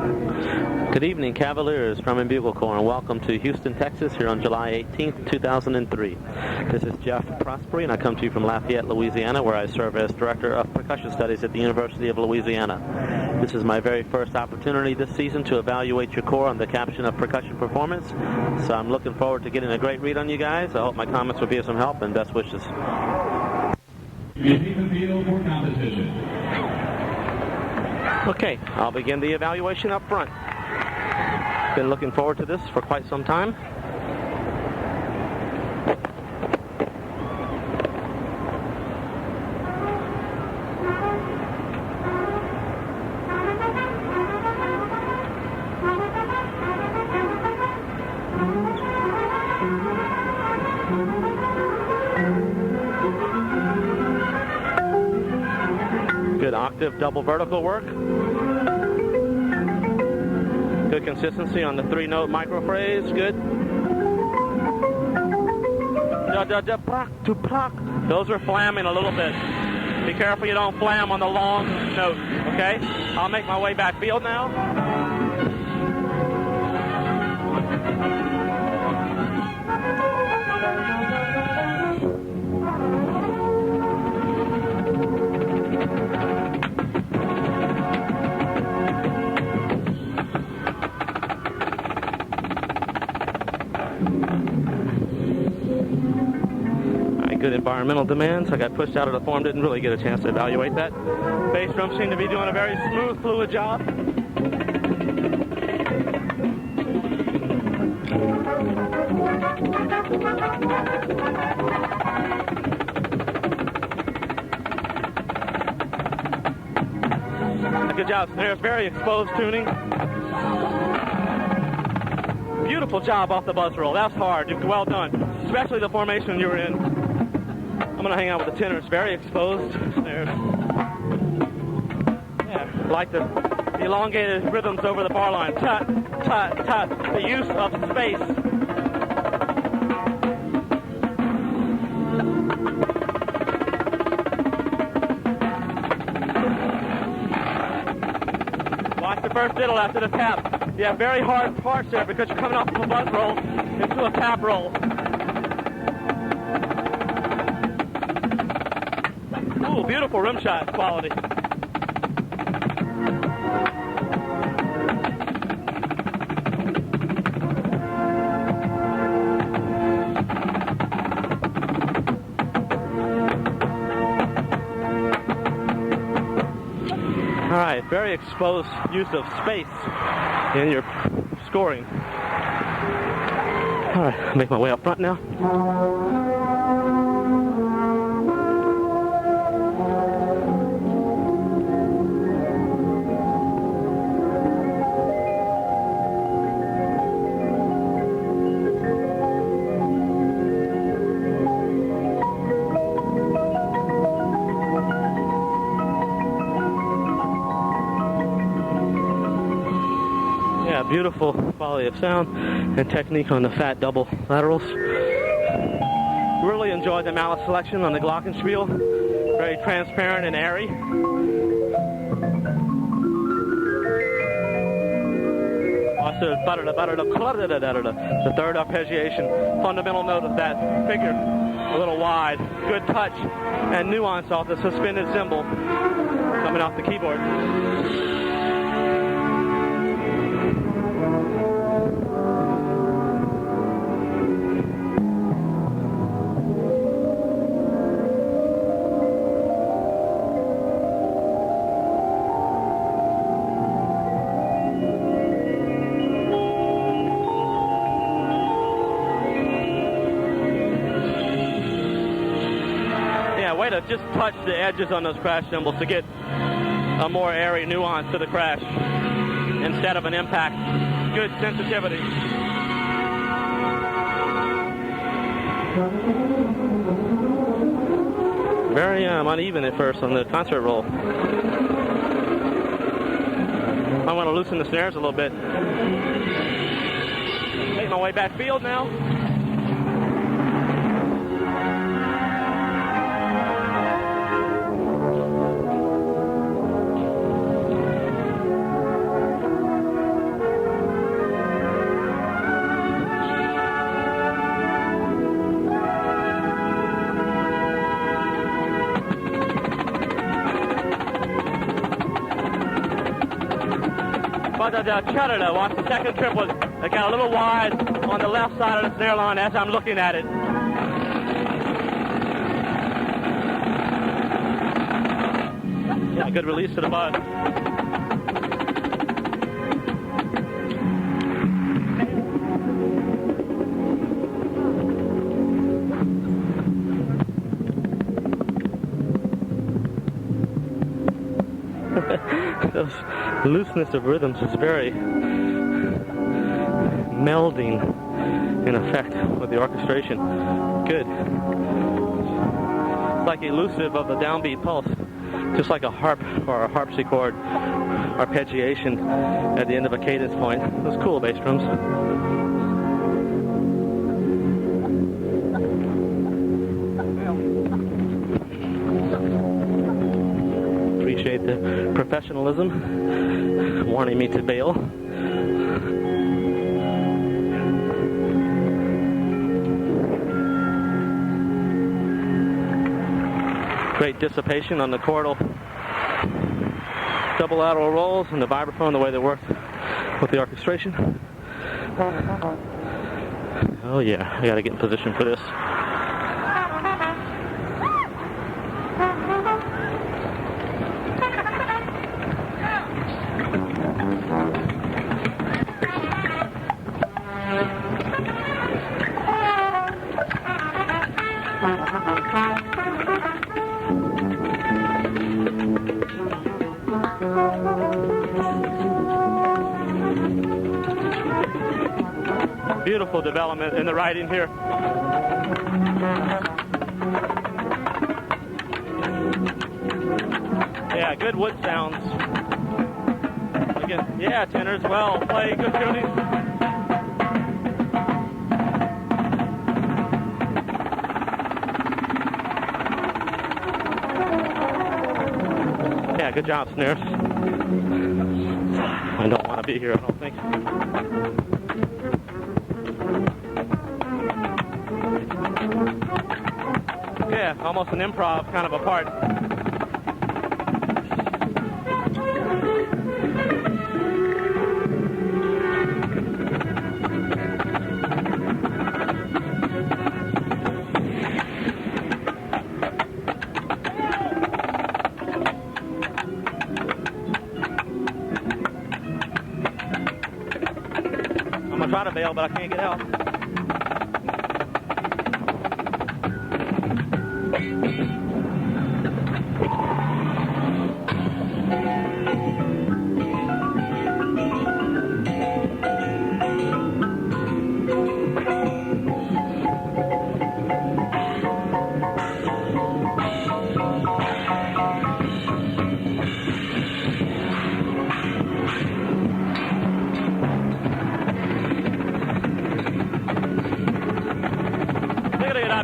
Good evening, Cavaliers, Drum and Bugle Corps, and welcome to Houston, Texas, here on July 18th, 2003. This is Jeff Prosperie, and I come to you from Lafayette, Louisiana, where I serve as Director of Percussion Studies at the University of Louisiana. This is my very first opportunity this season to evaluate your corps on the caption of percussion performance, so I'm looking forward to getting a great read on you guys. I hope my comments will be of some help, and best wishes. You take the field for competition. Okay, I'll begin the evaluation up front. Been looking forward to this for quite some time. Good octave double vertical work. Good consistency on the three-note microphrase. Good. Those are flamming a little bit. Be careful you don't flam on the long note. Okay? I'll make my way back field now. Good environmental demands. I got pushed out of the form, didn't really get a chance to evaluate that. Bass drums seem to be doing a very smooth, fluid job. Good job, snares, very exposed tuning. Beautiful job off the buzz roll. That's hard. Well done, especially the formation you were in. I'm going to hang out with the tenors. Very exposed snares. Yeah, like the elongated rhythms over the bar line. Tut, tut, tut. The use of space. Watch the first diddle after the tap. You have very hard parts there because you're coming off from a buzz roll into a tap roll. Ooh, beautiful rim shot quality. All right, very exposed use of space in your scoring. All right, make my way up front now. Beautiful quality of sound and technique on the fat double laterals. Really enjoyed the mallet selection on the glockenspiel. Very transparent and airy. Also, the third arpeggiation, fundamental note of that figure, a little wide. Good touch and nuance off the suspended cymbal coming off the keyboard. Way to just touch the edges on those crash cymbals to get a more airy nuance to the crash instead of an impact. Good sensitivity. Very uneven at first on the concert roll. I want to loosen the snares a little bit. Make my way back field now. But the cello, watch the second trip was it got a little wide on the left side of the snare line as I'm looking at it. Yeah, good release to the bud. Those looseness of rhythms is very melding in effect with the orchestration. Good. It's like elusive of the downbeat pulse, just like a harp or a harpsichord arpeggiation at the end of a cadence point. Those cool bass drums. Appreciate the professionalism, wanting me to bail. Great dissipation on the chordal double lateral rolls and the vibraphone, the way they work with the orchestration. Oh yeah, I gotta get in position for this. Beautiful development in the writing here. Yeah, good wood sounds. Again, yeah, tenors, well played, good tuning. Yeah, good job, snares. I don't want to be here, I don't think. Yeah, almost an improv kind of a part. I'm gonna try to bail, but I can't get out.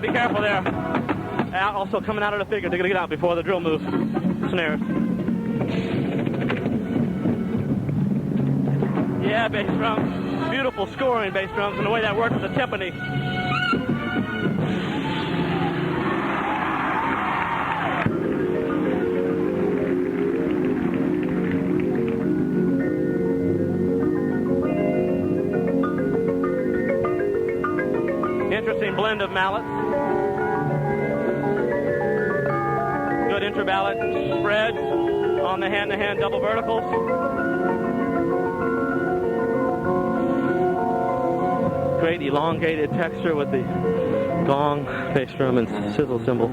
Be careful there. Also coming out of the figure, they're going to get out before the drill moves. Snares. Yeah, bass drums. Beautiful scoring bass drums and the way that works with the timpani. Interesting blend of mallets. Good inter-mallet spread on the hand-to-hand double verticals. Great elongated texture with the gong, bass drum, and sizzle cymbal.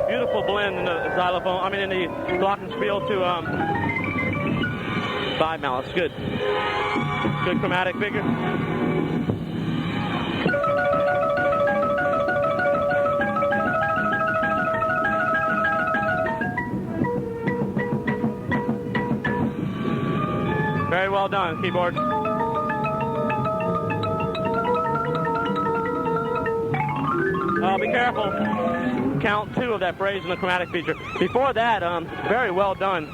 Beautiful blend in the xylophone, in the glockenspiel to 5 mallets. Good. Good chromatic figure. Very well done, keyboard. Be careful. Count 2 of that phrase in the chromatic feature. Before that, very well done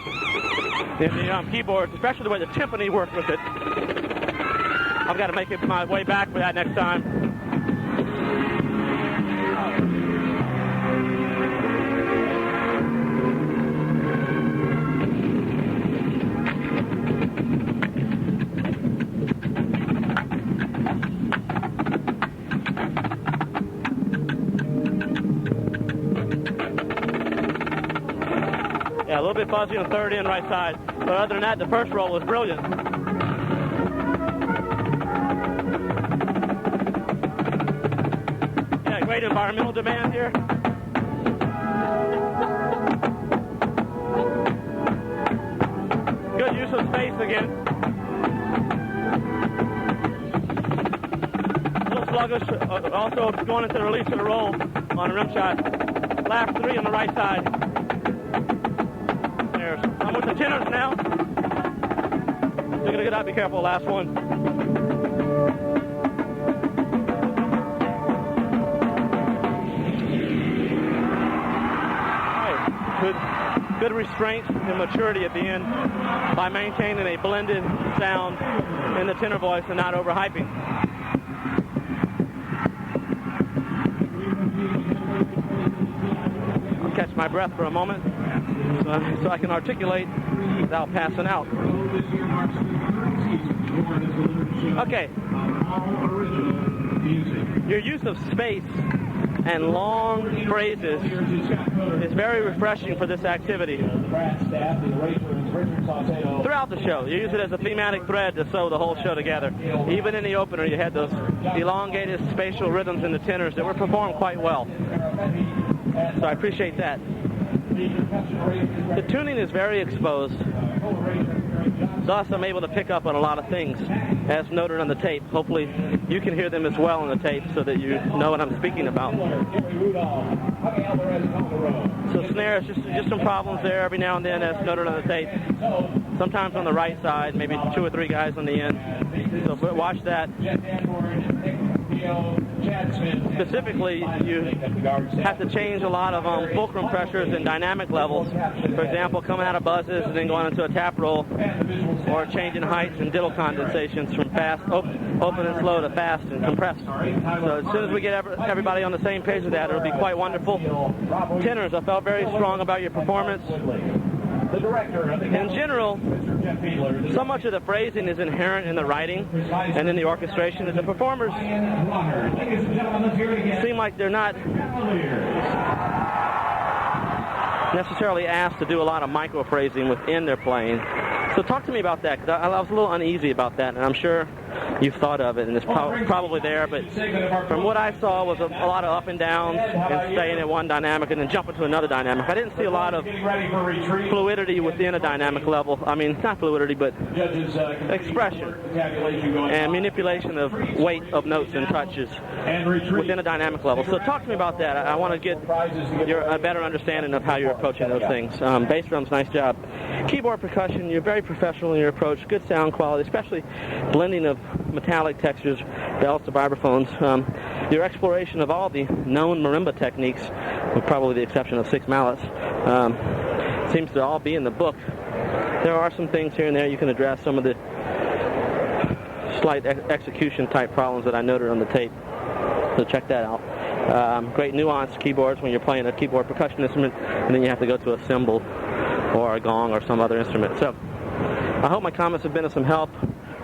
in the keyboard, especially the way the timpani worked with it. I've got to make it my way back for that next time. Yeah, a little bit fuzzy on the third in right side. But other than that, the first roll was brilliant. Yeah, great environmental demand here. Good use of space again. A little sluggish, also going into the release of the roll on a rim shot. Last three on the right side. I'm with the tenors now. You're going to get out, be careful, last one. All right. Good restraint and maturity at the end by maintaining a blended sound in the tenor voice and not overhyping. I'll catch my breath for a moment. So I can articulate without passing out. Okay. Your use of space and long phrases is very refreshing for this activity. Throughout the show, you use it as a thematic thread to sew the whole show together. Even in the opener, you had those elongated spatial rhythms in the tenors that were performed quite well. So I appreciate that. The tuning is very exposed. Thus, I'm able to pick up on a lot of things as noted on the tape. Hopefully, you can hear them as well on the tape so that you know what I'm speaking about. So snare is just some problems there every now and then as noted on the tape. Sometimes on the right side, maybe 2 or 3 guys on the end. So watch that. Specifically, you have to change a lot of fulcrum pressures and dynamic levels. For example, coming out of buzzes and then going into a tap roll, or changing heights and diddle condensations from fast, open and slow to fast and compressed. So as soon as we get everybody on the same page with that, it'll be quite wonderful. Tenors, I felt very strong about your performance. In general, so much of the phrasing is inherent in the writing and in the orchestration that the performers seem like they're not necessarily asked to do a lot of micro phrasing within their playing. So talk to me about that, because I was a little uneasy about that, and I'm sure you've thought of it, and it's probably there, but from what I saw was a lot of up and downs and staying at one dynamic and then jumping to another dynamic. I didn't see a lot of fluidity within a dynamic level. I mean, not fluidity, but expression and manipulation of weight of notes and touches within a dynamic level. So talk to me about that. I want to get a better understanding of how you're approaching those things. Bass drums, nice job. Keyboard percussion, you're very professional in your approach. Good sound quality, especially blending of metallic textures, bells to vibraphones. Your exploration of all the known marimba techniques, with probably the exception of 6 mallets, seems to all be in the book. There are some things here and there you can address, some of the slight execution type problems that I noted on the tape. So check that out. Great nuanced keyboards when you're playing a keyboard percussion instrument, and then you have to go to a cymbal or a gong or some other instrument. So I hope my comments have been of some help.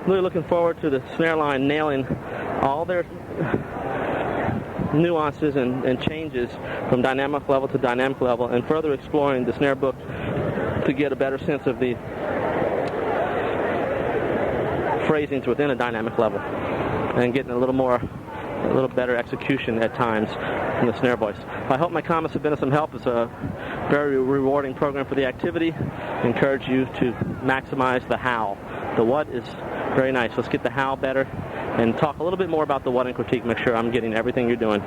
Really looking forward to the snare line nailing all their nuances and changes from dynamic level to dynamic level, and further exploring the snare book to get a better sense of the phrasings within a dynamic level, and getting a little better execution at times in the snare voice. I hope my comments have been of some help. It's a very rewarding program for the activity. I encourage you to maximize the how. The what is very nice. Let's get the how better and talk a little bit more about the what and critique. Make sure I'm getting everything you're doing.